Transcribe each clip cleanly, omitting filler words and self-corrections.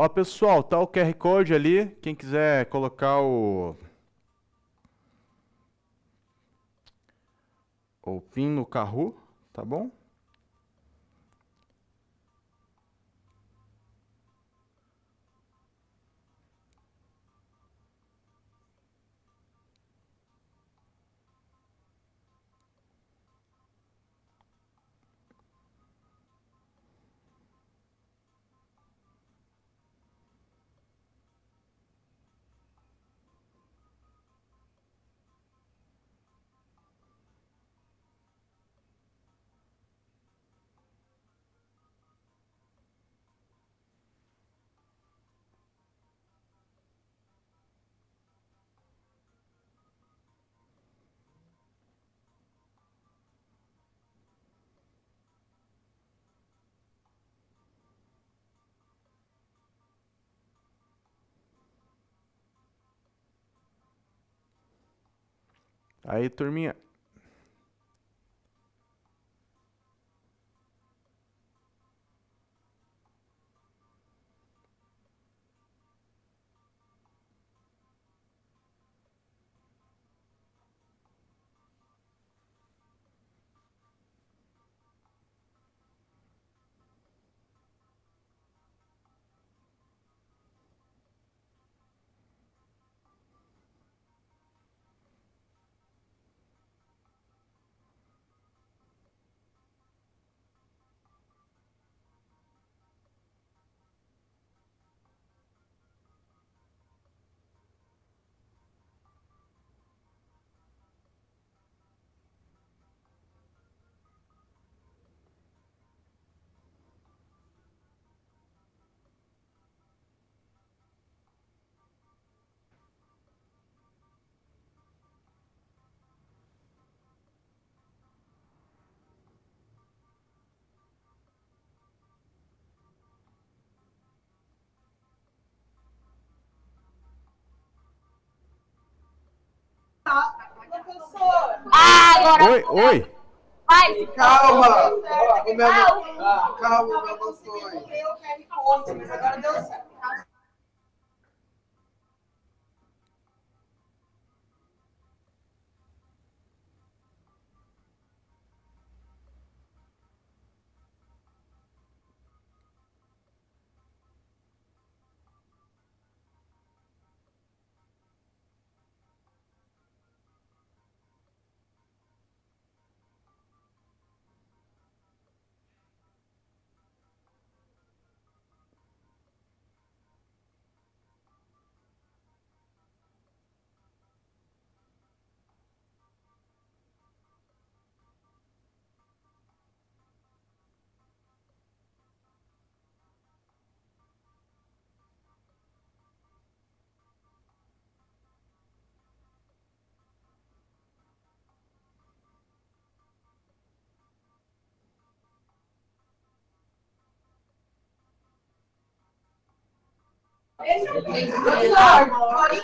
Ó, pessoal, tá o QR Code ali. Quem quiser colocar o PIN no carro, tá bom? Aí, turminha. Ah, agora. Oi, oi. Vai. Calma! Calma, meu emoções. Mas agora deu certo.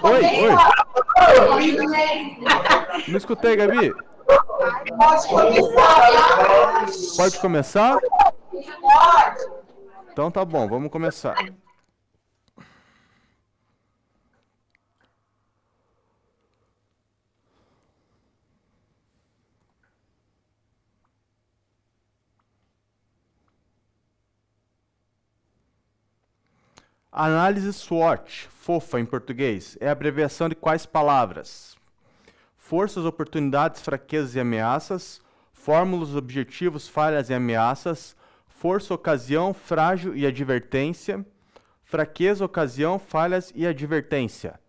Oi, oi. Não escutei, Gabi. Pode começar. Pode começar? Pode. Então tá bom, vamos começar. Análise SWOT, fofa em português, é a abreviação de quais palavras? Forças, oportunidades, fraquezas e ameaças, fórmulas, objetivos, falhas e ameaças, força, ocasião, frágil e advertência, fraqueza, ocasião, falhas e advertência.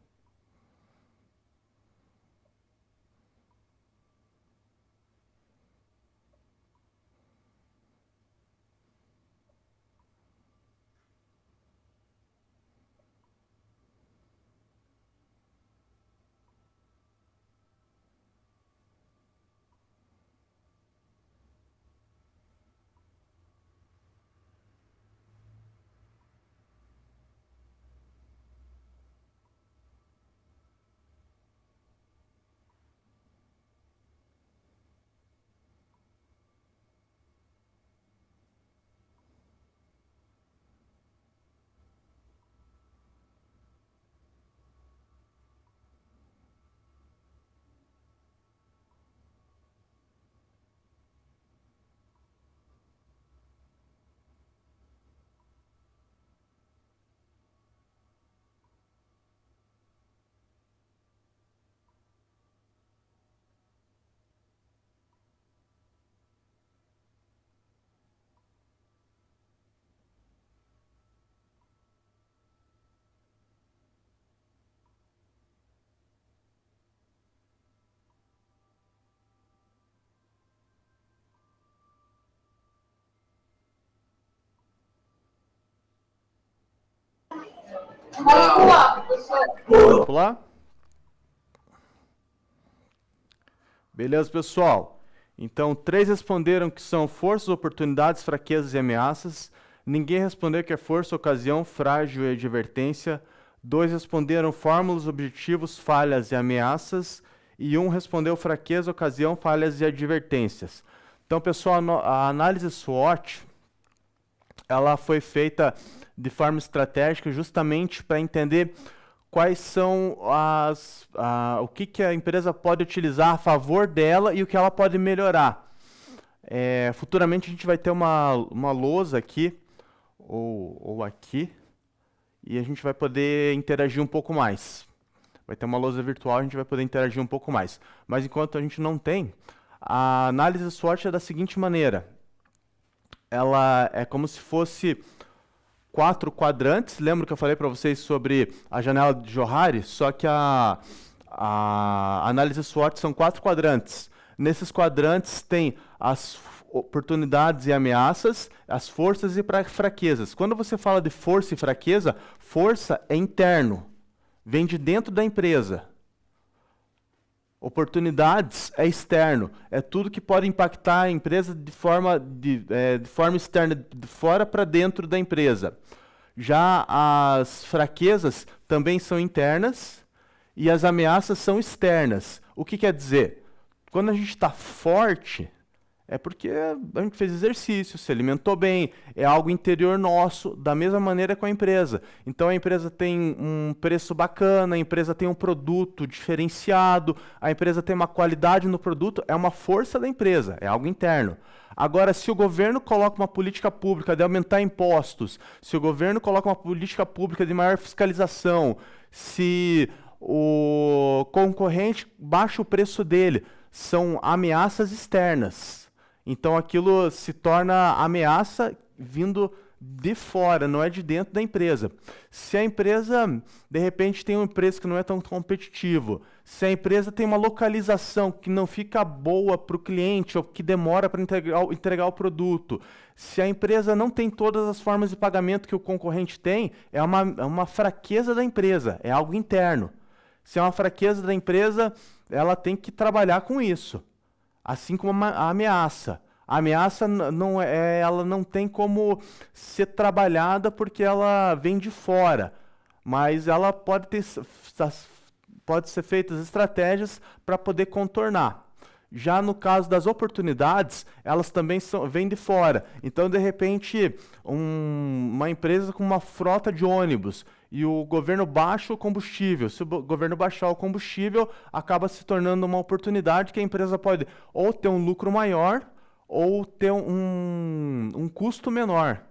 Pode pular, professor. Vamos pular? Beleza, pessoal? Então, 3 responderam que são forças, oportunidades, fraquezas e ameaças. Ninguém respondeu que é força, ocasião, frágil e advertência. 2 responderam fórmulas, objetivos, falhas e ameaças. E 1 respondeu fraqueza, ocasião, falhas e advertências. Então, pessoal, a análise SWOT, ela foi feita de forma estratégica justamente para entender quais são o que a empresa pode utilizar a favor dela e o que ela pode melhorar. Futuramente a gente vai ter uma lousa aqui, ou aqui, e a gente vai poder interagir um pouco mais. Vai ter uma lousa virtual, a gente vai poder interagir um pouco mais. Mas enquanto a gente não tem, a análise SWOT é da seguinte maneira. Ela é como se fosse 4 quadrantes. Lembra que eu falei para vocês sobre a janela de Johari? Só que a análise SWOT são 4 quadrantes. Nesses quadrantes tem as oportunidades e ameaças, as forças e fraquezas. Quando você fala de força e fraqueza, força é interno, vem de dentro da empresa. Oportunidades é externo, é tudo que pode impactar a empresa de forma externa, de fora para dentro da empresa. Já as fraquezas também são internas e as ameaças são externas. O que quer dizer? Quando a gente está forte, é porque a gente fez exercício, se alimentou bem, é algo interior nosso, da mesma maneira com a empresa. Então a empresa tem um preço bacana, a empresa tem um produto diferenciado, a empresa tem uma qualidade no produto, é uma força da empresa, é algo interno. Agora, se o governo coloca uma política pública de aumentar impostos, se o governo coloca uma política pública de maior fiscalização, se o concorrente baixa o preço dele, são ameaças externas. Então aquilo se torna ameaça vindo de fora, não é de dentro da empresa. Se a empresa, de repente, tem um preço que não é tão competitivo, se a empresa tem uma localização que não fica boa para o cliente ou que demora para entregar o produto, se a empresa não tem todas as formas de pagamento que o concorrente tem, é uma fraqueza da empresa, é algo interno. Se é uma fraqueza da empresa, ela tem que trabalhar com isso. Assim como a ameaça. A ameaça ela não tem como ser trabalhada porque ela vem de fora. Mas ela pode ser feitas estratégias para poder contornar. Já no caso das oportunidades, elas também vêm de fora. Então, de repente, uma empresa com uma frota de ônibus e o governo baixa o combustível. Se o governo baixar o combustível, acaba se tornando uma oportunidade que a empresa pode ou ter um lucro maior ou ter um custo menor.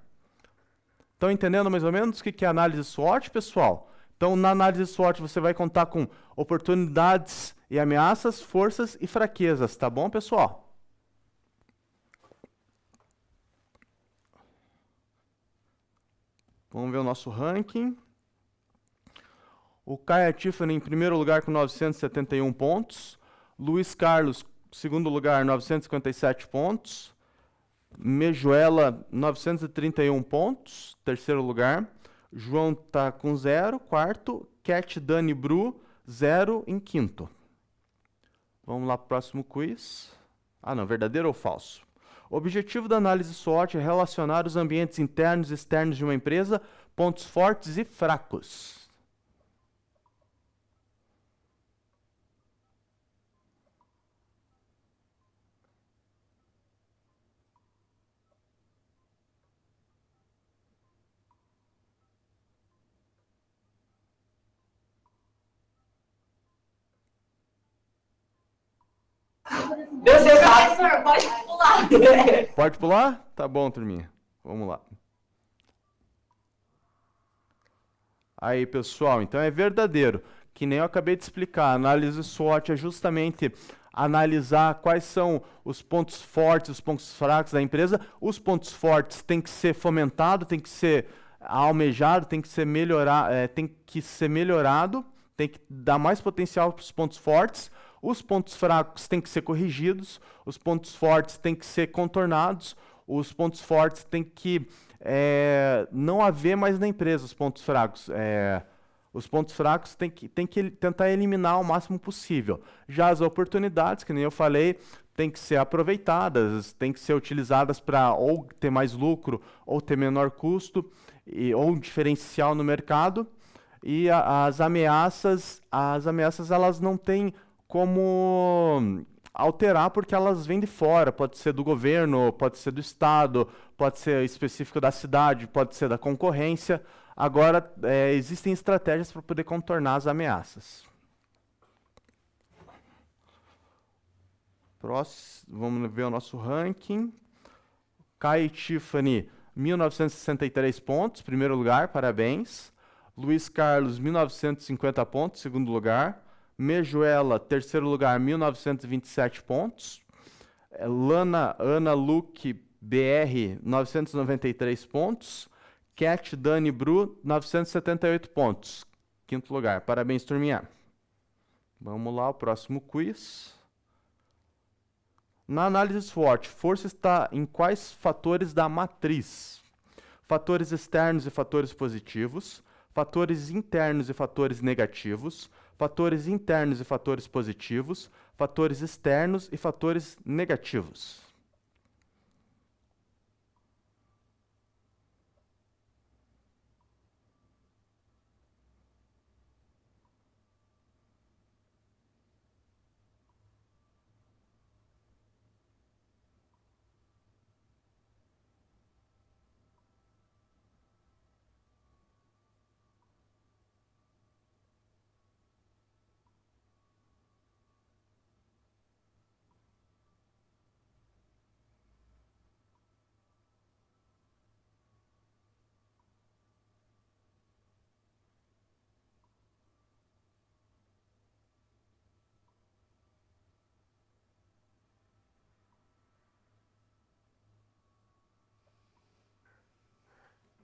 Estão entendendo mais ou menos o que é análise SWOT, pessoal? Então, na análise SWOT, você vai contar com oportunidades e ameaças, forças e fraquezas, tá bom, pessoal? Vamos ver o nosso ranking. O Caia Tiffany em primeiro lugar com 971 pontos. Luiz Carlos, segundo lugar, 957 pontos. Mejuela, 931 pontos, terceiro lugar. João está com 0, quarto. Cat Dani Bru, 0 em quinto. Vamos lá para o próximo quiz. Verdadeiro ou falso? O objetivo da análise SWOT é relacionar os ambientes internos e externos de uma empresa, pontos fortes e fracos. Professor, pode pular. Pode pular? Tá bom, turminha. Vamos lá. Aí, pessoal, então é verdadeiro. Que nem eu acabei de explicar, a análise SWOT é justamente analisar quais são os pontos fortes, os pontos fracos da empresa. Os pontos fortes têm que ser fomentados, têm que ser almejado, tem que ser melhorado, tem que dar mais potencial para os pontos fortes. Os pontos fracos têm que ser corrigidos, os pontos fortes têm que ser contornados, os pontos fortes têm que não haver mais na empresa os pontos fracos. Os pontos fracos tem que tentar eliminar o máximo possível. Já as oportunidades, que nem eu falei, tem que ser aproveitadas, tem que ser utilizadas para ou ter mais lucro, ou ter menor custo, ou um diferencial no mercado. E as ameaças elas não têm como alterar porque elas vêm de fora. Pode ser do governo, pode ser do estado, pode ser específico da cidade, pode ser da concorrência. Agora, existem estratégias para poder contornar as ameaças. Próximo, vamos ver o nosso ranking. Kai e Tiffany, 1963 pontos, primeiro lugar, parabéns. Luiz Carlos, 1950 pontos, segundo lugar. Mejuela, terceiro lugar, 1927 pontos. Ana Luque, BR, 993 pontos. Cat Dani Bru, 978 pontos, quinto lugar. Parabéns, turminha. Vamos lá, o próximo quiz. Na análise SWOT, força está em quais fatores da matriz? Fatores externos e fatores positivos, fatores internos e fatores negativos, fatores internos e fatores positivos, fatores externos e fatores negativos.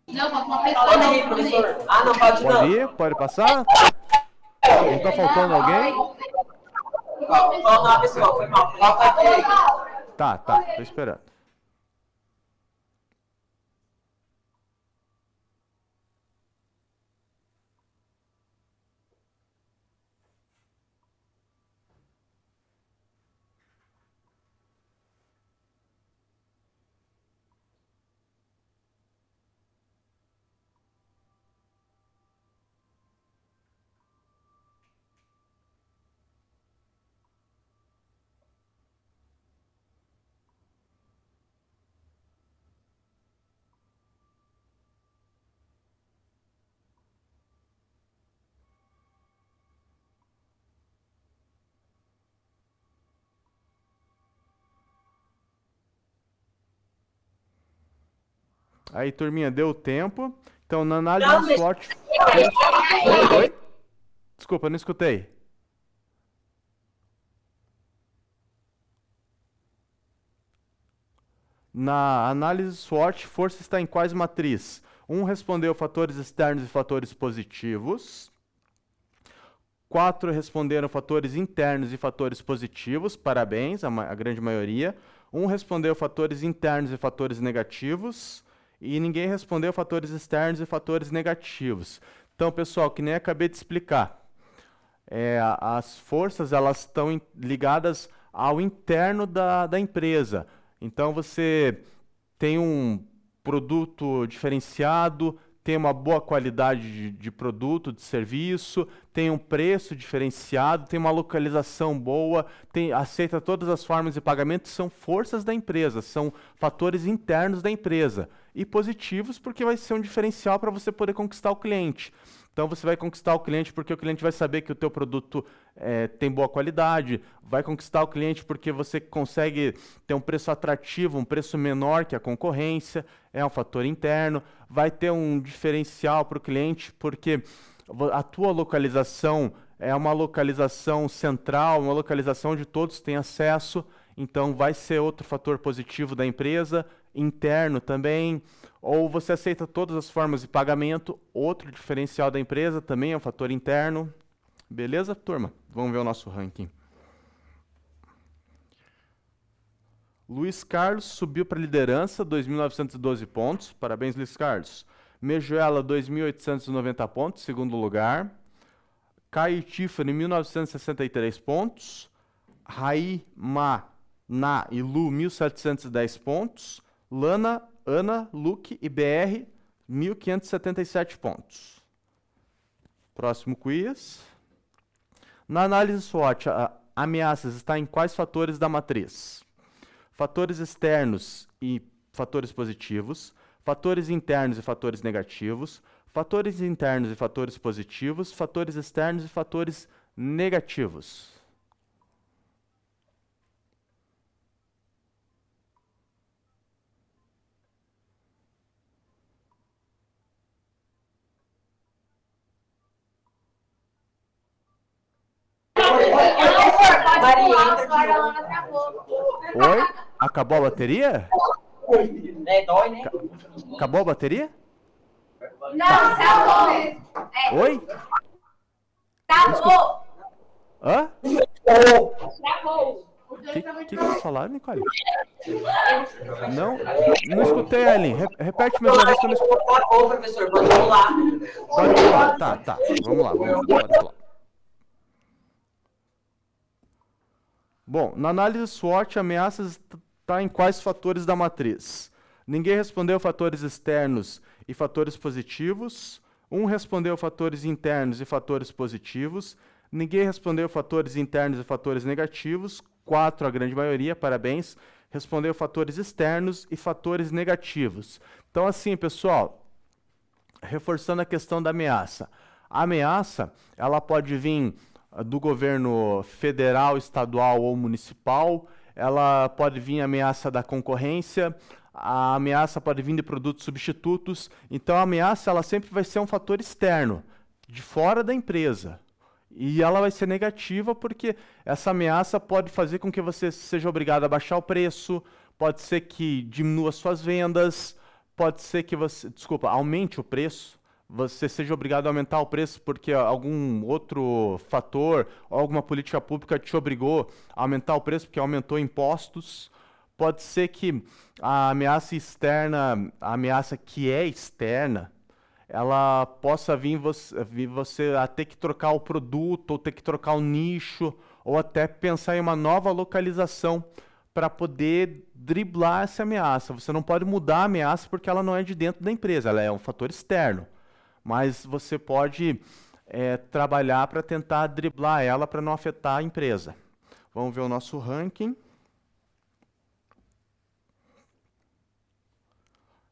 Não, uma pessoa Pode não. ir, professor. Ah, não, pode não. Pode ir? Pode passar? Não está faltando alguém? Falta uma pessoa, foi mal. Falta aqui. Tá, tô esperando. Aí, turminha, deu tempo. Então, na análise SWOT... Oi? Desculpa, não escutei. Na análise SWOT, força está em quais matriz? 1 respondeu fatores externos e fatores positivos. 4 responderam fatores internos e fatores positivos. Parabéns, a grande maioria. 1 respondeu fatores internos e fatores negativos. E ninguém respondeu fatores externos e fatores negativos. Então, pessoal, que nem acabei de explicar, as forças elas estão ligadas ao interno da empresa. Então, você tem um produto diferenciado, tem uma boa qualidade de produto, de serviço, tem um preço diferenciado, tem uma localização boa, aceita todas as formas de pagamento, são forças da empresa, são fatores internos da empresa. E positivos porque vai ser um diferencial para você poder conquistar o cliente. Então você vai conquistar o cliente porque o cliente vai saber que o teu produto tem boa qualidade, vai conquistar o cliente porque você consegue ter um preço atrativo, um preço menor que a concorrência, é um fator interno, vai ter um diferencial para o cliente porque a tua localização é uma localização central, uma localização onde todos têm acesso, então vai ser outro fator positivo da empresa, interno também, ou você aceita todas as formas de pagamento, outro diferencial da empresa também é um fator interno. Beleza, turma? Vamos ver o nosso ranking. Luiz Carlos subiu para a liderança, 2.912 pontos. Parabéns, Luiz Carlos. Mejuela, 2.890 pontos, segundo lugar. Caio e Tiffany, 1963 pontos. Raí, Ma, Na e Lu, 1.710 pontos. Lana, Ana, Luke e BR, 1.577 pontos. Próximo quiz. Na análise SWOT, ameaças está em quais fatores da matriz? Fatores externos e fatores positivos, fatores internos e fatores negativos, fatores internos e fatores positivos, fatores externos e fatores negativos. Oi? Acabou a bateria? Dói, né? Acabou a bateria? Não, acabou. Oi? Acabou. Hã? Acabou. O que vocês falaram, Nicole? Não escutei, Ellen. Repete mais uma vez que eu não escutei. Ô, professor, pode pular. Pode pular. Tá. Vamos lá. Pode pular. Bom, na análise SWOT, ameaças está em quais fatores da matriz? Ninguém respondeu fatores externos e fatores positivos. Um respondeu fatores internos e fatores positivos. Ninguém respondeu fatores internos e fatores negativos. 4, a grande maioria, parabéns, respondeu fatores externos e fatores negativos. Então, assim, pessoal, reforçando a questão da ameaça. A ameaça, ela pode vir do governo federal, estadual ou municipal, ela pode vir ameaça da concorrência, a ameaça pode vir de produtos substitutos. Então, a ameaça, ela sempre vai ser um fator externo, de fora da empresa. E ela vai ser negativa porque essa ameaça pode fazer com que você seja obrigado a baixar o preço, pode ser que diminua suas vendas, pode ser que você, aumente o preço, você seja obrigado a aumentar o preço porque algum outro fator ou alguma política pública te obrigou a aumentar o preço porque aumentou impostos. Pode ser que a ameaça externa, a ameaça que é externa, ela possa vir você a ter que trocar o produto, ou ter que trocar o nicho, ou até pensar em uma nova localização para poder driblar essa ameaça. Você não pode mudar a ameaça porque ela não é de dentro da empresa, ela é um fator externo. Mas você pode trabalhar para tentar driblar ela para não afetar a empresa. Vamos ver o nosso ranking.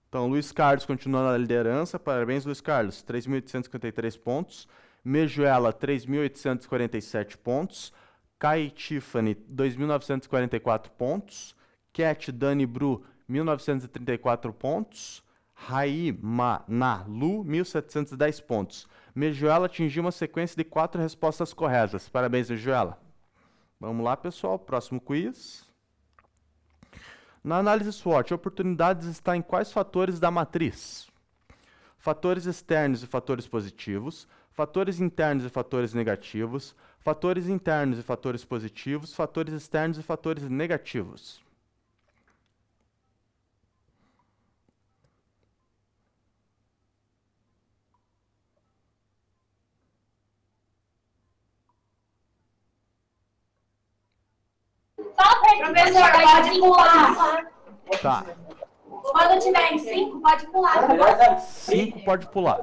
Então, Luiz Carlos continua na liderança. Parabéns, Luiz Carlos. 3.853 pontos. Mejuela, 3.847 pontos. Kai Tiffany, 2.944 pontos. Cat Dani Bru, 1.934 pontos. Raí Ma Na Lu, 1.710 pontos. Mejuela atingiu uma sequência de 4 respostas corretas. Parabéns, Mejuela. Vamos lá, pessoal. Próximo quiz. Na análise SWOT, oportunidades está em quais fatores da matriz? Fatores externos e fatores positivos, fatores internos e fatores negativos, fatores internos e fatores positivos, fatores externos e fatores negativos. Professor, pode pular. Tá. Quando tiver em 5, pode pular. 5 pode pular.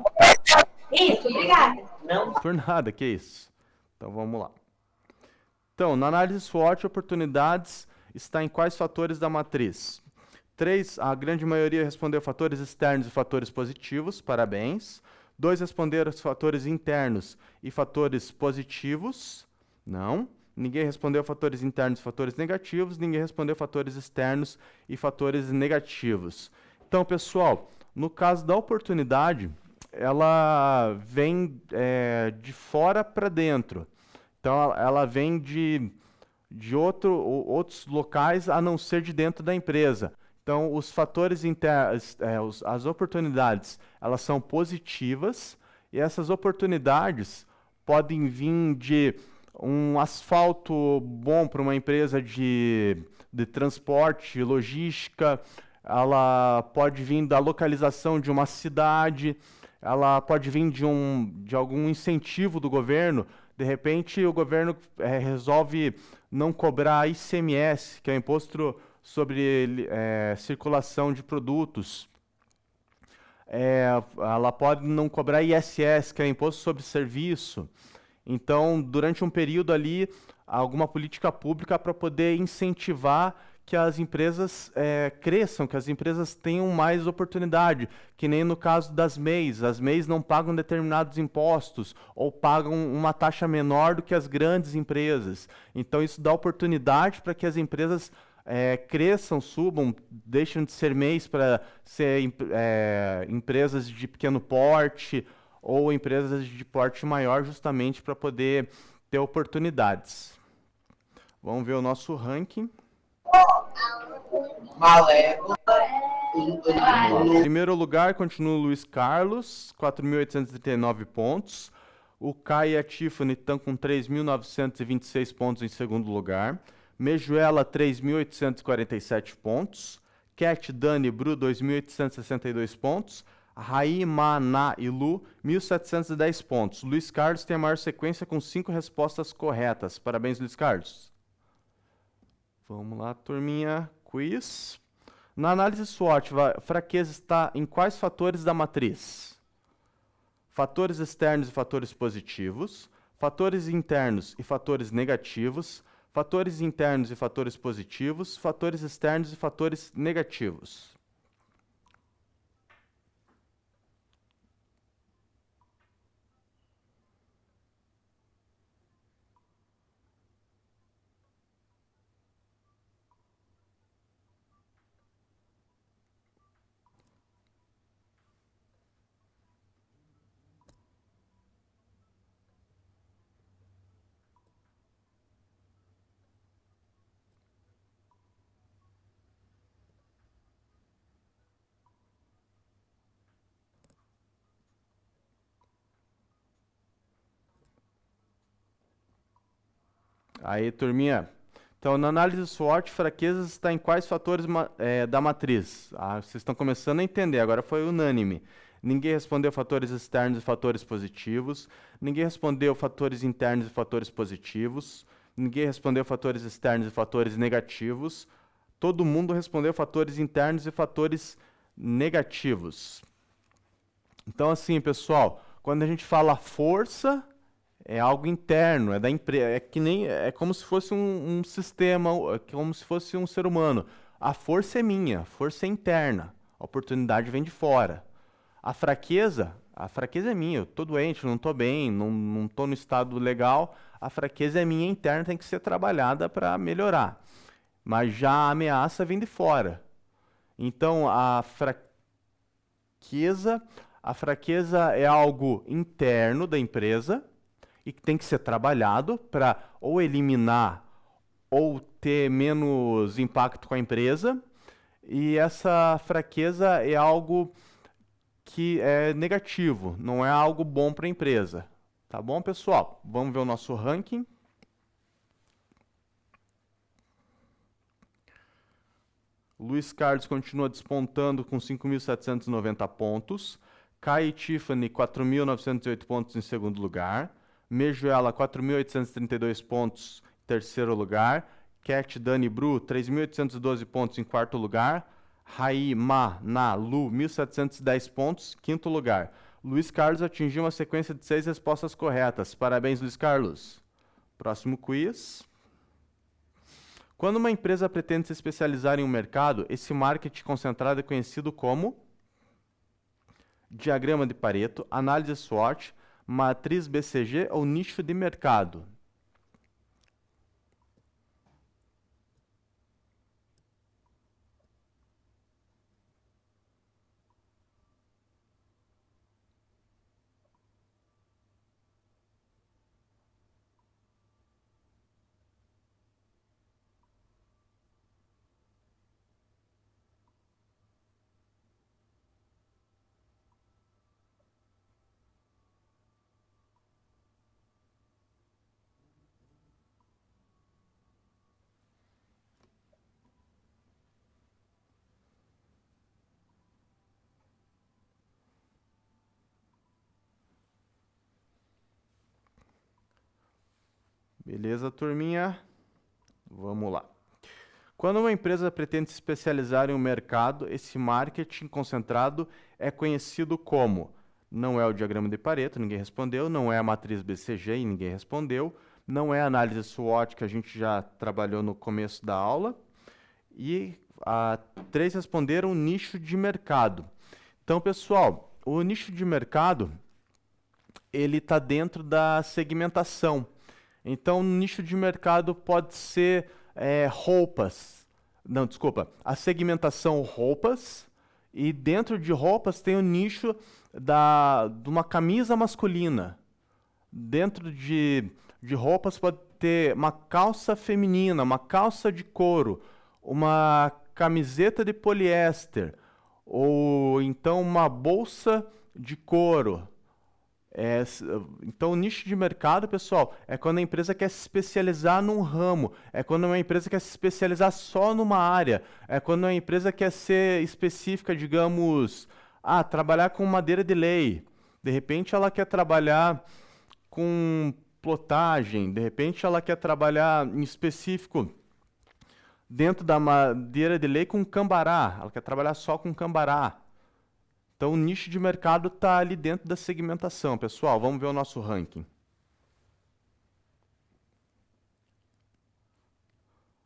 Isso, obrigada. Não. Por nada, que isso. Então, vamos lá. Então, na análise SWOT, oportunidades está em quais fatores da matriz? 3, a grande maioria respondeu fatores externos e fatores positivos, parabéns. 2 responderam fatores internos e fatores positivos, não. Ninguém respondeu fatores internos e fatores negativos, ninguém respondeu fatores externos e fatores negativos. Então, pessoal, no caso da oportunidade, ela vem de fora para dentro. Então, ela vem de outros locais a não ser de dentro da empresa. Então, os fatores internos, as oportunidades, elas são positivas e essas oportunidades podem vir de um asfalto bom para uma empresa de transporte, logística, ela pode vir da localização de uma cidade, ela pode vir de algum incentivo do governo, De repente, o governo resolve não cobrar ICMS, que é o Imposto sobre Circulação de Produtos. Ela pode não cobrar ISS, que é o Imposto sobre Serviço. Então, durante um período ali, alguma política pública para poder incentivar que as empresas cresçam, que as empresas tenham mais oportunidade, que nem no caso das MEIs. As MEIs não pagam determinados impostos ou pagam uma taxa menor do que as grandes empresas. Então, isso dá oportunidade para que as empresas cresçam, subam, deixem de ser MEIs para ser empresas de pequeno porte ou empresas de porte maior, justamente para poder ter oportunidades. Vamos ver o nosso ranking. Malévola. Em primeiro lugar, continua o Luiz Carlos, 4.839 pontos. O Caio e a Tiffany estão com 3.926 pontos em segundo lugar. Mejuela, 3.847 pontos. Cat, Dani e Bru, 2.862 pontos. Raí, Maná e Lu, 1.710 pontos. Luiz Carlos tem a maior sequência com 5 respostas corretas. Parabéns, Luiz Carlos. Vamos lá, turminha. Quiz. Na análise SWOT, a fraqueza está em quais fatores da matriz? Fatores externos e fatores positivos, fatores internos e fatores negativos, fatores internos e fatores positivos, fatores externos e fatores negativos. Aí, turminha. Então, na análise SWOT, fraquezas está em quais fatores da matriz? Vocês estão começando a entender, agora foi unânime. Ninguém respondeu fatores externos e fatores positivos. Ninguém respondeu fatores internos e fatores positivos. Ninguém respondeu fatores externos e fatores negativos. Todo mundo respondeu fatores internos e fatores negativos. Então, assim, pessoal, quando a gente fala força, é algo interno, é da empresa, é como se fosse um sistema, é como se fosse um ser humano. A força é minha, a força é interna, a oportunidade vem de fora. A fraqueza é minha, eu tô doente, não tô bem, não tô no estado legal, a fraqueza é minha interna, tem que ser trabalhada para melhorar. Mas já a ameaça vem de fora. Então, a fraqueza é algo interno da empresa, e que tem que ser trabalhado para ou eliminar ou ter menos impacto com a empresa. E essa fraqueza é algo que é negativo, não é algo bom para a empresa. Tá bom, pessoal? Vamos ver o nosso ranking. Luiz Carlos continua despontando com 5.790 pontos. Caio e Tiffany, 4.908 pontos em segundo lugar. Mejuela, 4.832 pontos em terceiro lugar. Cat, Dani e Bru, 3.812 pontos em quarto lugar. Raí, Ma, Na, Lu, 1.710 pontos, quinto lugar. Luiz Carlos atingiu uma sequência de 6 respostas corretas. Parabéns, Luiz Carlos. Próximo quiz. Quando uma empresa pretende se especializar em um mercado, esse marketing concentrado é conhecido como diagrama de Pareto, análise SWOT, matriz BCG ou nicho de mercado. Beleza, turminha? Vamos lá. Quando uma empresa pretende se especializar em um mercado, esse marketing concentrado é conhecido como, não é o diagrama de Pareto, ninguém respondeu, não é a matriz BCG e ninguém respondeu, não é a análise SWOT que a gente já trabalhou no começo da aula, e 3 responderam nicho de mercado. Então, pessoal, o nicho de mercado, ele está dentro da segmentação. Então, no nicho de mercado pode ser roupas. Não, desculpa. A segmentação roupas. E dentro de roupas tem o nicho de uma camisa masculina. Dentro de roupas pode ter uma calça feminina, uma calça de couro, uma camiseta de poliéster, ou então uma bolsa de couro. Então, o nicho de mercado, pessoal, é quando a empresa quer se especializar num ramo, é quando uma empresa quer se especializar só numa área, é quando uma empresa quer ser específica, digamos, trabalhar com madeira de lei. De repente, ela quer trabalhar com plotagem, de repente, ela quer trabalhar em específico dentro da madeira de lei com cambará, ela quer trabalhar só com cambará. Então, o nicho de mercado está ali dentro da segmentação. Pessoal, vamos ver o nosso ranking.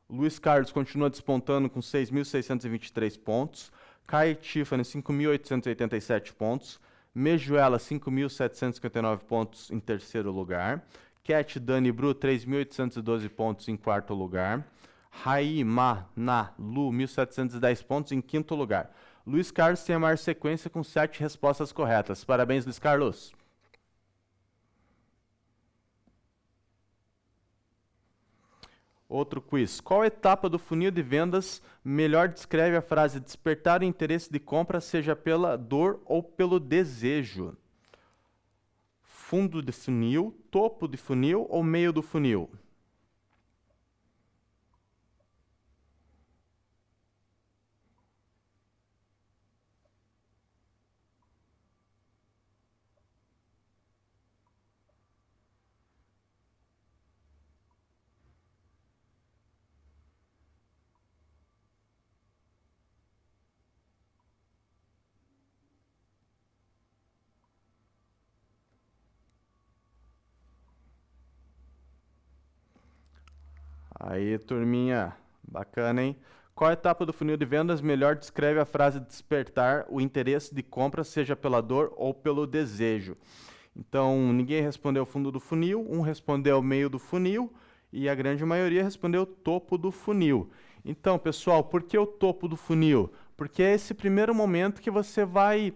Luiz Carlos continua despontando com 6.623 pontos. Kai Tiffany, 5.887 pontos. Mejuela, 5.759 pontos em terceiro lugar. Cat Dani Bru, 3.812 pontos em quarto lugar. Rai Ma Na Lu, 1.710 pontos em quinto lugar. Luiz Carlos tem a maior sequência com 7 respostas corretas. Parabéns, Luiz Carlos. Outro quiz. Qual etapa do funil de vendas melhor descreve a frase despertar o interesse de compra, seja pela dor ou pelo desejo? Fundo de funil, topo de funil ou meio do funil? Aí, turminha, bacana, hein? Qual etapa do funil de vendas melhor descreve a frase despertar o interesse de compra, seja pela dor ou pelo desejo? Então, ninguém respondeu o fundo do funil, um respondeu o meio do funil e a grande maioria respondeu o topo do funil. Então, pessoal, por que o topo do funil? Porque é esse primeiro momento que você vai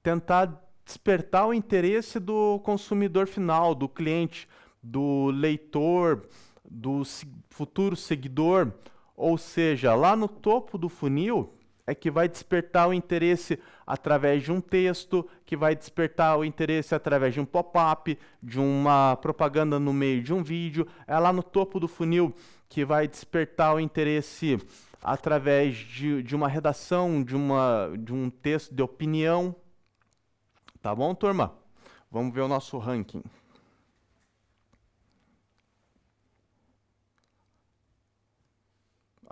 tentar despertar o interesse do consumidor final, do cliente, do leitor, do futuro seguidor, ou seja, lá no topo do funil é que vai despertar o interesse através de um texto, que vai despertar o interesse através de um pop-up, de uma propaganda no meio de um vídeo. É lá no topo do funil que vai despertar o interesse através de uma redação, de um texto de opinião. Tá bom, turma? Vamos ver o nosso ranking.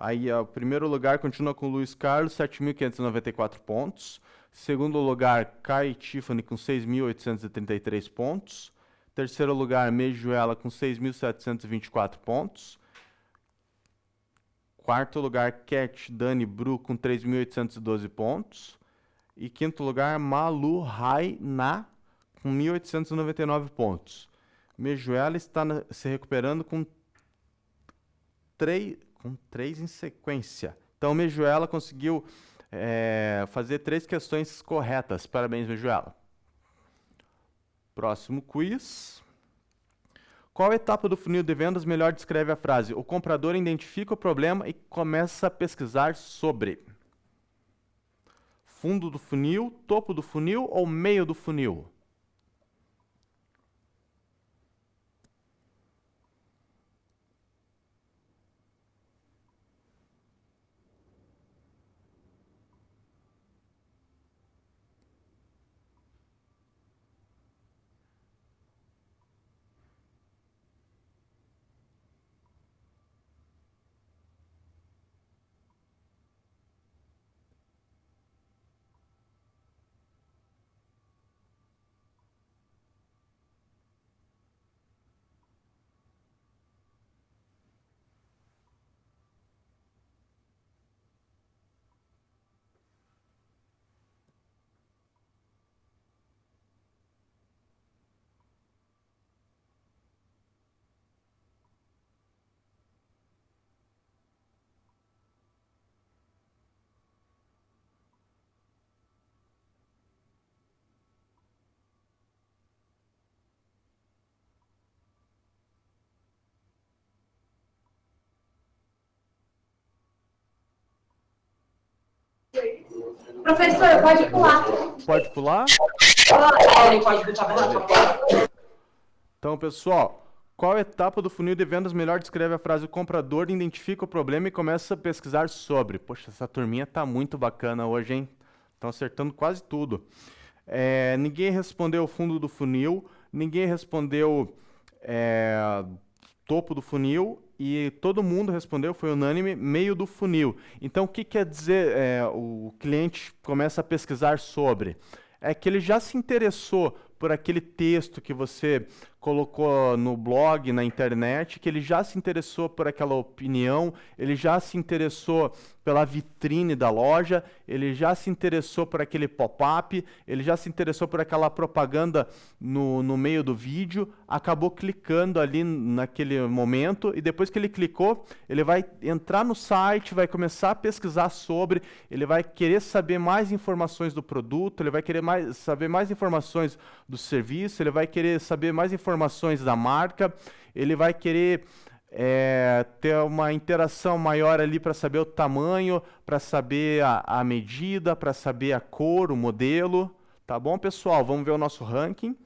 Aí, o primeiro lugar continua com o Luiz Carlos, 7.594 pontos. Segundo lugar, Kai Tiffany com 6.833 pontos. Terceiro lugar, Mejuela com 6.724 pontos. Quarto lugar, Cat Dani Bru com 3.812 pontos. E quinto lugar, Malu Rai Na com 1.899 pontos. Mejuela está se recuperando com 3 em sequência. Então, Mejuela conseguiu fazer 3 questões corretas. Parabéns, Mejuela. Próximo quiz. Qual etapa do funil de vendas melhor descreve a frase? O comprador identifica o problema e começa a pesquisar sobre. Fundo do funil, topo do funil ou meio do funil? Professor, pode pular. Pode pular? Ele pode botar mais pra fora. Então, pessoal, qual etapa do funil de vendas melhor descreve a frase o comprador identifica o problema e começa a pesquisar sobre? Poxa, essa turminha tá muito bacana hoje, hein? Estão acertando quase tudo. Ninguém respondeu o fundo do funil, ninguém respondeu topo do funil e todo mundo respondeu, foi unânime, meio do funil. Então, o que quer dizer o cliente começa a pesquisar sobre? É que ele já se interessou por aquele texto que você colocou no blog, na internet, que ele já se interessou por aquela opinião, ele já se interessou pela vitrine da loja, ele já se interessou por aquele pop-up, ele já se interessou por aquela propaganda no meio do vídeo, acabou clicando ali naquele momento e depois que ele clicou, ele vai entrar no site, vai começar a pesquisar sobre, ele vai querer saber mais informações do produto, ele vai querer saber mais informações do serviço, ele vai querer saber mais informações da marca, ele vai querer ter uma interação maior ali para saber o tamanho, para saber a medida, para saber a cor, o modelo. Tá bom, pessoal? Vamos ver o nosso ranking.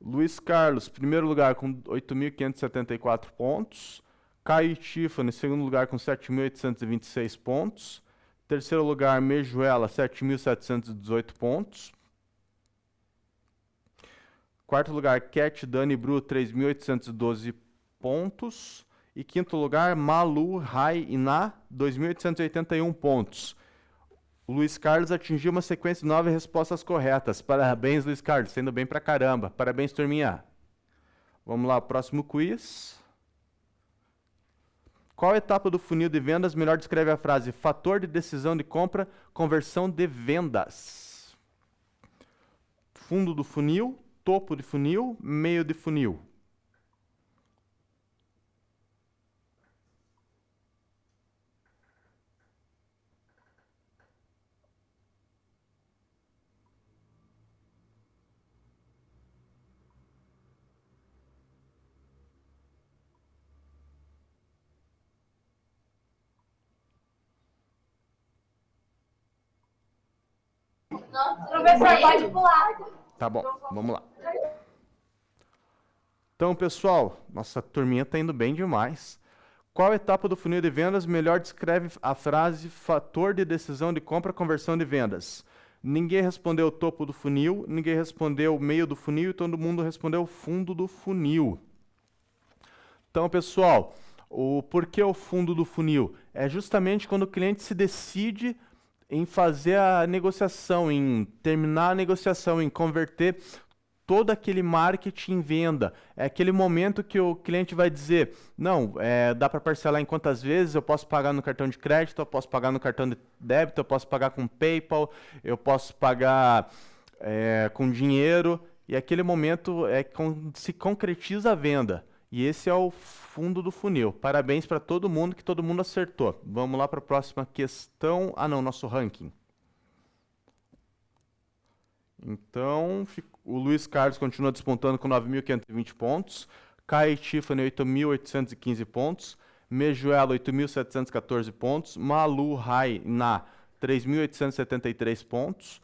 Luiz Carlos, primeiro lugar com 8.574 pontos. Caio e Tiffany, segundo lugar com 7.826 pontos. Terceiro lugar, Mejuela, 7.718 pontos. Quarto lugar, Cat, Dani Bru, 3.812 pontos. E quinto lugar, Malu, Rai e Na, 2.881 pontos. O Luiz Carlos atingiu uma sequência de 9 respostas corretas. Parabéns, Luiz Carlos, sendo bem pra caramba. Parabéns, turminha. Vamos lá, próximo quiz. Qual etapa do funil de vendas melhor descreve a frase fator de decisão de compra, conversão de vendas? Fundo do funil, topo de funil, meio de funil. Professor, pode pular. Tá bom, vamos lá. Então, pessoal, nossa turminha está indo bem demais. Qual etapa do funil de vendas melhor descreve a frase fator de decisão de compra, conversão de vendas? Ninguém respondeu o topo do funil, ninguém respondeu o meio do funil e todo mundo respondeu o fundo do funil. Então, pessoal, por que o fundo do funil? É justamente quando o cliente se decide em fazer a negociação, em terminar a negociação, em converter todo aquele marketing em venda. É aquele momento que o cliente vai dizer, não, dá para parcelar em quantas vezes, eu posso pagar no cartão de crédito, eu posso pagar no cartão de débito, eu posso pagar com PayPal, eu posso pagar com dinheiro, e aquele momento se concretiza a venda. E esse é o fundo do funil. Parabéns para todo mundo, que todo mundo acertou. Vamos lá para a próxima questão. Ah, não, nosso ranking. Então, o Luiz Carlos continua despontando com 9.520 pontos. Caio e Tiffany, 8.815 pontos. Mejuela, 8.714 pontos. Malu, Rai, Na, 3.873 pontos.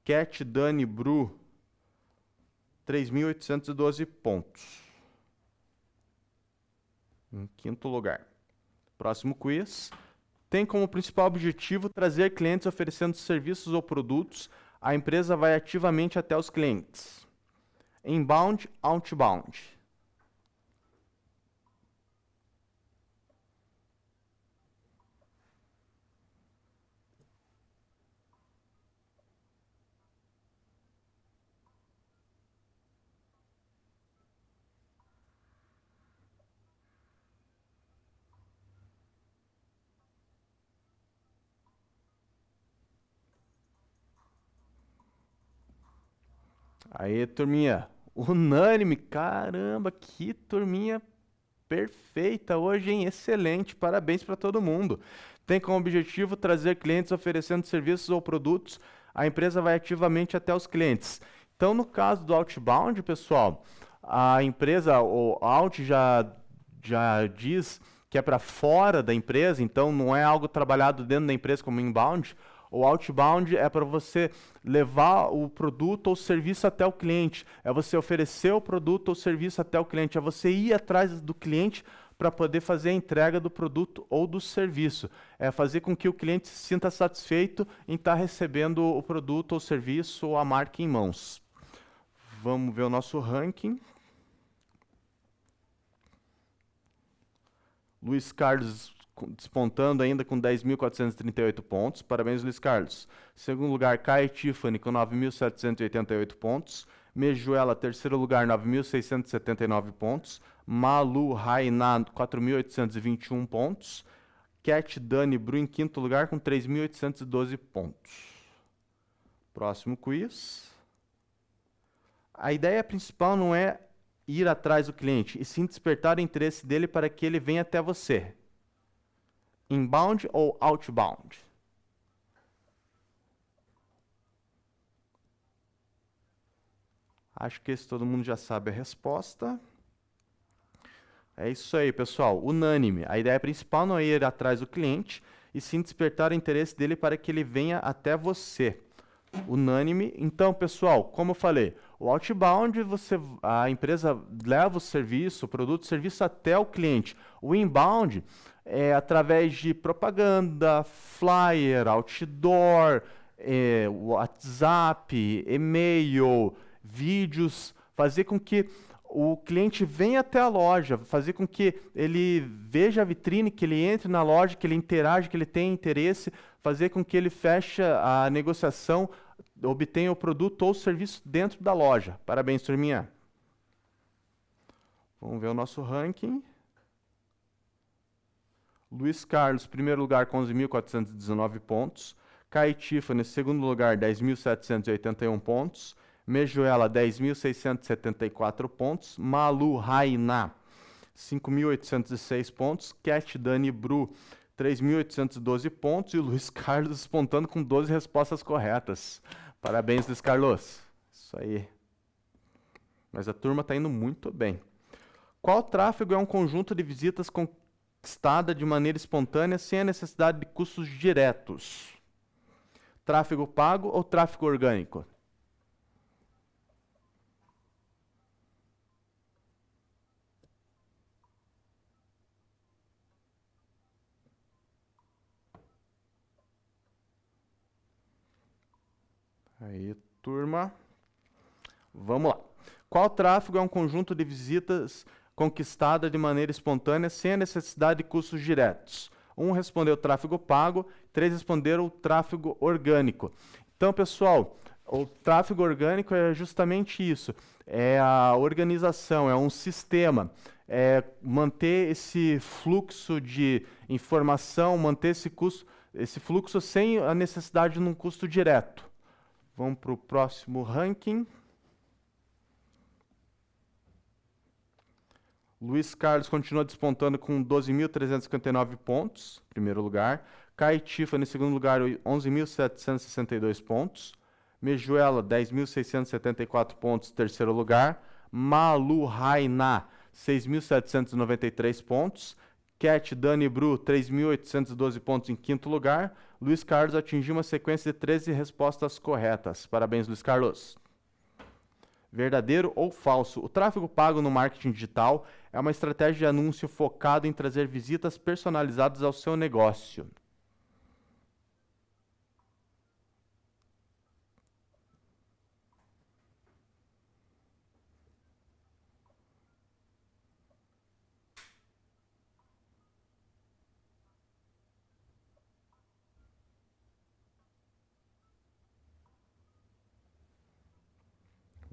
Cat, Dani, Bru, 3.812 pontos. Em quinto lugar. Próximo quiz. Tem como principal objetivo trazer clientes oferecendo serviços ou produtos. A empresa vai ativamente até os clientes. Inbound, outbound. Aí, turminha, unânime, caramba, que turminha perfeita hoje, hein? Excelente, parabéns para todo mundo. Tem como objetivo trazer clientes oferecendo serviços ou produtos, a empresa vai ativamente até os clientes. Então, no caso do outbound, pessoal, a empresa, o Out já já diz que é para fora da empresa, então não é algo trabalhado dentro da empresa como inbound. O outbound é para você levar o produto ou serviço até o cliente, é você oferecer o produto ou serviço até o cliente, é você ir atrás do cliente para poder fazer a entrega do produto ou do serviço. É fazer com que o cliente se sinta satisfeito em estar recebendo o produto ou serviço ou a marca em mãos. Vamos ver o nosso ranking. Luiz Carlos despontando ainda com 10.438 pontos. Parabéns, Luiz Carlos. Segundo lugar, Caio Tiffany com 9.788 pontos. Mejuela, terceiro lugar, 9.679 pontos. Malu Rainá, 4.821 pontos. Cat Dani Bru em quinto lugar com 3.812 pontos. Próximo quiz. A ideia principal não é ir atrás do cliente, e sim despertar o interesse dele para que ele venha até você. Inbound ou outbound? Acho que esse todo mundo já sabe a resposta. É isso aí, pessoal. Unânime. A ideia principal não é ir atrás do cliente, e sim despertar o interesse dele para que ele venha até você. Unânime. Então, pessoal, como eu falei, o outbound, a empresa leva o serviço, o produto, o serviço até o cliente. O inbound é através de propaganda, flyer, outdoor, WhatsApp, e-mail, vídeos, fazer com que o cliente venha até a loja, fazer com que ele veja a vitrine, que ele entre na loja, que ele interaja, que ele tenha interesse, fazer com que ele feche a negociação, obtenha o produto ou o serviço dentro da loja. Parabéns, turminha. Vamos ver o nosso ranking. Luiz Carlos, primeiro lugar com 11.419 pontos. Caio Tiffany, segundo lugar, 10.781 pontos. Mejuela, 10.674 pontos. Malu Rainá, 5.806 pontos. Cat Dani Bru, 3.812 pontos. E o Luiz Carlos despontando com 12 respostas corretas. Parabéns, Luiz Carlos. Isso aí. Mas a turma está indo muito bem. Qual tráfego é um conjunto de visitas conquistada de maneira espontânea sem a necessidade de custos diretos? Tráfego pago ou tráfego orgânico? Aí, turma. Vamos lá. Qual tráfego é um conjunto de visitas conquistada de maneira espontânea sem a necessidade de custos diretos? 1 respondeu tráfego pago, 3 responderam tráfego orgânico. Então, pessoal, o tráfego orgânico é justamente isso. É a organização, é um sistema. É manter esse fluxo de informação, manter esse fluxo sem a necessidade de um custo direto. Vamos para o próximo ranking. Luiz Carlos continua despontando com 12.359 pontos, primeiro lugar. Caio Tiffany, segundo lugar, 11.762 pontos. Mejuela, 10.674 pontos, terceiro lugar. Malu Rainá, 6.793 pontos. Cat Dani Bru, 3.812 pontos em quinto lugar. Luiz Carlos atingiu uma sequência de 13 respostas corretas. Parabéns, Luiz Carlos. Verdadeiro ou falso? O tráfego pago no marketing digital é uma estratégia de anúncio focado em trazer visitas personalizadas ao seu negócio.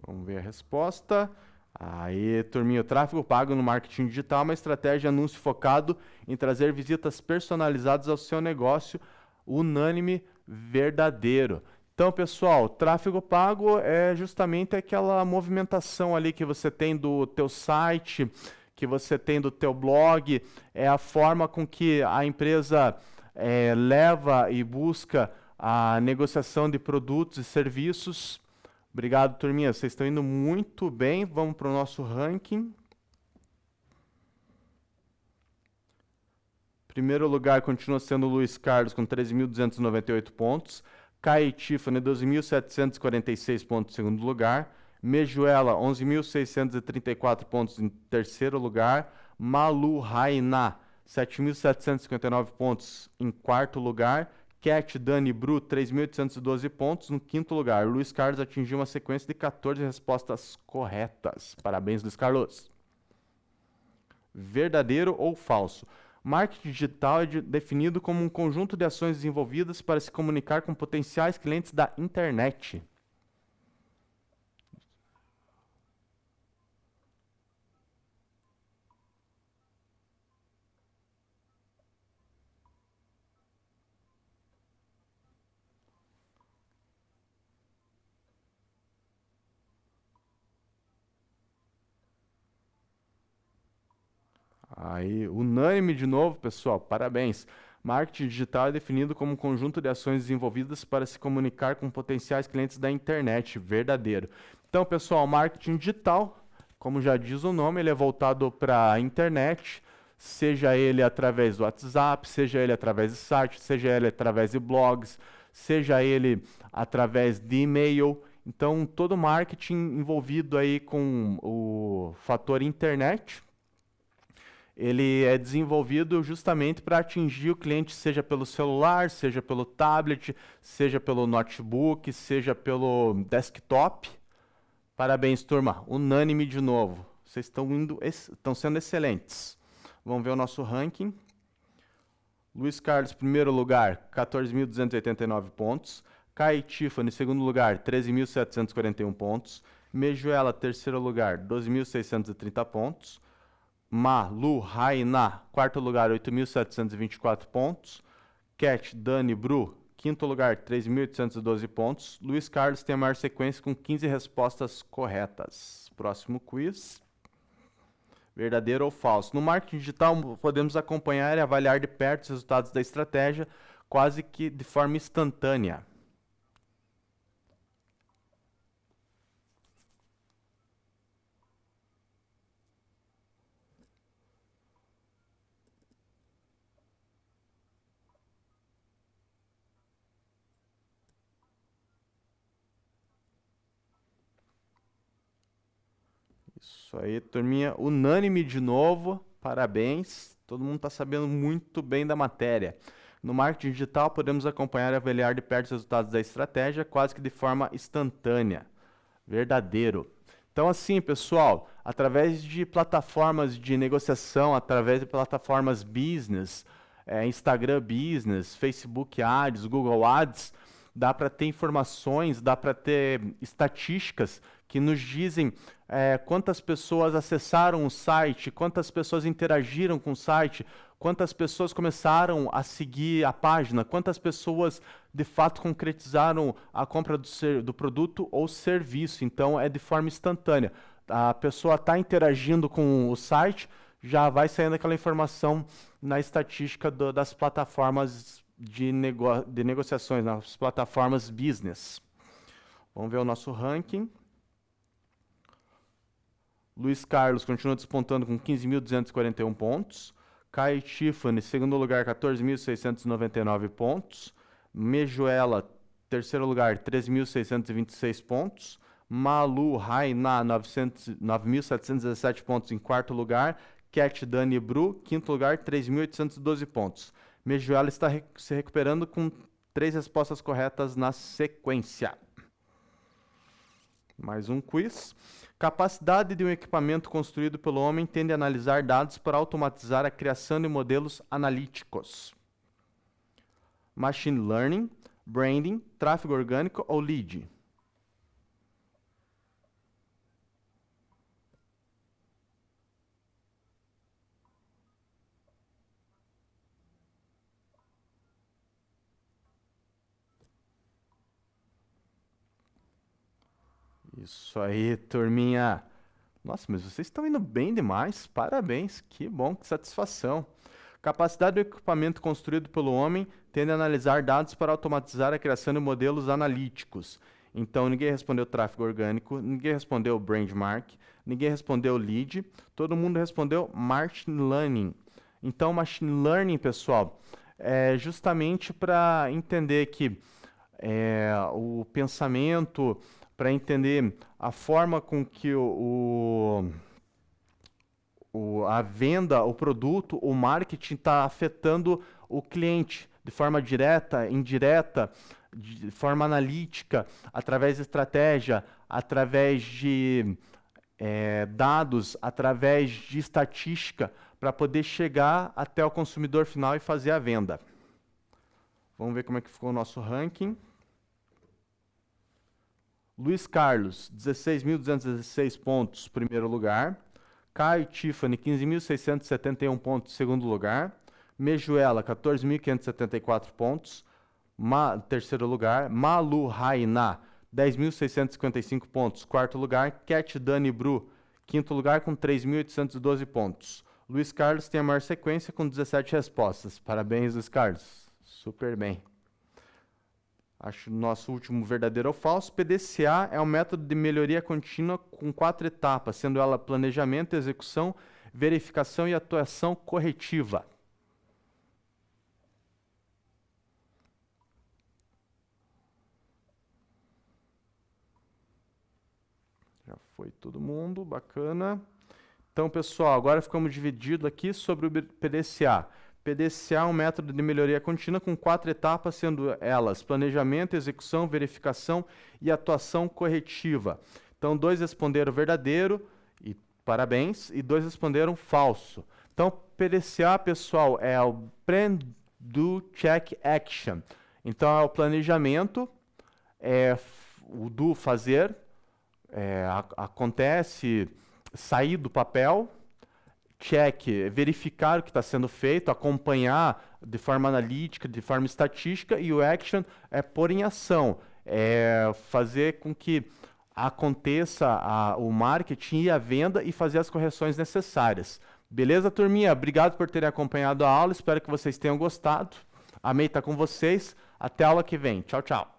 Vamos ver a resposta. Aí, turminha, o tráfego pago no marketing digital é uma estratégia de anúncio focado em trazer visitas personalizadas ao seu negócio, unânime, verdadeiro. Então, pessoal, tráfego pago é justamente aquela movimentação ali que você tem do teu site, que você tem do teu blog, é a forma com que a empresa leva e busca a negociação de produtos e serviços. Obrigado, turminha. Vocês estão indo muito bem. Vamos para o nosso ranking. Primeiro lugar continua sendo o Luiz Carlos com 13.298 pontos. Kai Tiffany, 12.746 pontos em segundo lugar. Mejuela, 11.634 pontos em terceiro lugar. Malu Rainá, 7.759 pontos em quarto lugar. Cat Dani Bru, 3.812 pontos no quinto lugar. Luiz Carlos atingiu uma sequência de 14 respostas corretas. Parabéns, Luiz Carlos. Verdadeiro ou falso? Marketing digital é definido como um conjunto de ações desenvolvidas para se comunicar com potenciais clientes da internet. Aí, unânime de novo, pessoal, parabéns. Marketing digital é definido como um conjunto de ações desenvolvidas para se comunicar com potenciais clientes da internet, verdadeiro. Então, pessoal, marketing digital, como já diz o nome, ele é voltado para a internet, seja ele através do WhatsApp, seja ele através de site, seja ele através de blogs, seja ele através de e-mail. Então, todo marketing envolvido aí com o fator internet, ele é desenvolvido justamente para atingir o cliente, seja pelo celular, seja pelo tablet, seja pelo notebook, seja pelo desktop. Parabéns, turma. Unânime de novo. Vocês estão sendo excelentes. Vamos ver o nosso ranking. Luiz Carlos, primeiro lugar, 14.289 pontos. Kai Tiffany, segundo lugar, 13.741 pontos. Mejuela, terceiro lugar, 12.630 pontos. Malu Rainá, quarto lugar, 8.724 pontos. Cat Dani Bru, quinto lugar, 3.812 pontos. Luiz Carlos tem a maior sequência com 15 respostas corretas. Próximo quiz. Verdadeiro ou falso? No marketing digital, podemos acompanhar e avaliar de perto os resultados da estratégia, quase que de forma instantânea. Isso aí, turminha, unânime de novo, parabéns, todo mundo está sabendo muito bem da matéria. No marketing digital, podemos acompanhar e avaliar de perto os resultados da estratégia, quase que de forma instantânea. Verdadeiro. Então, assim, pessoal, através de plataformas de negociação, através de plataformas business, Instagram Business, Facebook Ads, Google Ads, dá para ter informações, dá para ter estatísticas que nos dizem quantas pessoas acessaram o site, quantas pessoas interagiram com o site, quantas pessoas começaram a seguir a página, quantas pessoas de fato concretizaram a compra do produto ou serviço. Então, é de forma instantânea. A pessoa está interagindo com o site, já vai saindo aquela informação na estatística das plataformas de negociações, nas plataformas business. Vamos ver o nosso ranking. Luiz Carlos continua despontando com 15.241 pontos. Kai Tiffany, segundo lugar, 14.699 pontos. Mejuela, terceiro lugar, 13.626 pontos. Malu Rainá, 9.717 pontos em quarto lugar. Cat Dani Bru, quinto lugar, 3.812 pontos. Mejuela está se recuperando com 3 respostas corretas na sequência. Mais um quiz. Capacidade de um equipamento construído pelo homem tende a analisar dados para automatizar a criação de modelos analíticos. Machine Learning, Branding, Tráfego Orgânico ou Lead? Isso aí, turminha. Nossa, mas vocês estão indo bem demais. Parabéns. Que bom, que satisfação. Capacidade do equipamento construído pelo homem tende a analisar dados para automatizar a criação de modelos analíticos. Então, ninguém respondeu tráfego orgânico, ninguém respondeu brand mark, ninguém respondeu lead, todo mundo respondeu machine learning. Então, Machine Learning, pessoal, é justamente para entender que o pensamento, para entender a forma com que a venda, o produto, o marketing está afetando o cliente de forma direta, indireta, de forma analítica, através de estratégia, através de dados, através de estatística, para poder chegar até o consumidor final e fazer a venda. Vamos ver como é que ficou o nosso ranking. Luiz Carlos, 16.216 pontos, primeiro lugar. Caio Tiffany, 15.671 pontos, segundo lugar. Mejuela, 14.574 pontos, terceiro lugar. Malu Rainá, 10.655 pontos, quarto lugar. Cat Dani Bru, quinto lugar, com 3.812 pontos. Luiz Carlos tem a maior sequência, com 17 respostas. Parabéns, Luiz Carlos. Super bem. Acho nosso último verdadeiro ou falso. PDCA é um método de melhoria contínua com 4 etapas, sendo ela planejamento, execução, verificação e atuação corretiva. Já foi todo mundo, bacana. Então, pessoal, agora ficamos divididos aqui sobre o PDCA. PDCA é um método de melhoria contínua com 4 etapas, sendo elas planejamento, execução, verificação e atuação corretiva. Então, 2 responderam verdadeiro, e parabéns, e 2 responderam falso. Então, PDCA, pessoal, é o Plan, Do, Check, Action. Então, é o planejamento, o do, fazer, acontece, sair do papel. Check, verificar o que está sendo feito, acompanhar de forma analítica, de forma estatística, e o action é pôr em ação, fazer com que aconteça o marketing e a venda e fazer as correções necessárias. Beleza, turminha? Obrigado por terem acompanhado a aula, espero que vocês tenham gostado. A May está com vocês, até a aula que vem. Tchau, tchau.